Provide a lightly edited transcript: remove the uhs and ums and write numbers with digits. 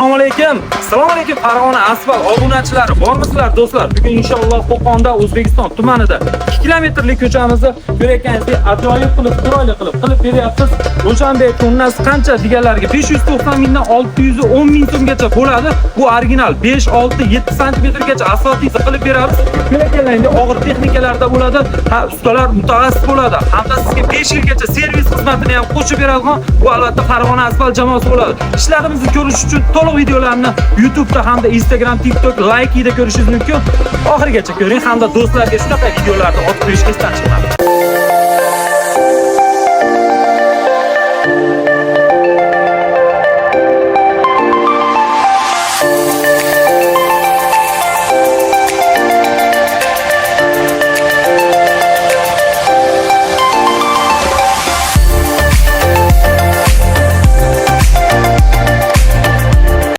Assalomu alaykum. Assalomu alaykum Farg'ona asfalt obunachilari. Bormisizlar do'stlar? Bugun inshaalloh Qo'qonda, O'zbekiston tumanida 2 kilometrlik ko'chamizni ko'rayotganingizdek ajoyib qilib, chiroyli qilib beryapsiz. O'shanda tonnasi qancha deganlarga 590 mingdan 610 ming so'mgacha bo'ladi. Bu original 5, 6, 7 santimetrgacha asfaltni qilib beramiz. Ko'rayotganingizda og'ir texnikalarda bo'ladi. Ustalar mutaxassis bo'ladi. Hamda sizga 5 yilgacha servis xizmatini ham qo'shib beradigan bu albatta Farg'ona asfalt jamoasi bo'ladi. Ishlarimizni ko'rish uchun to'liq videolarni YouTube'da hamda Instagram, TikTok, Like'ida ko'rishingiz mumkin. Oxirigacha ko'ring hamda do'stlarga shunaqa videolarni otib qo'yishga istab chiqaman.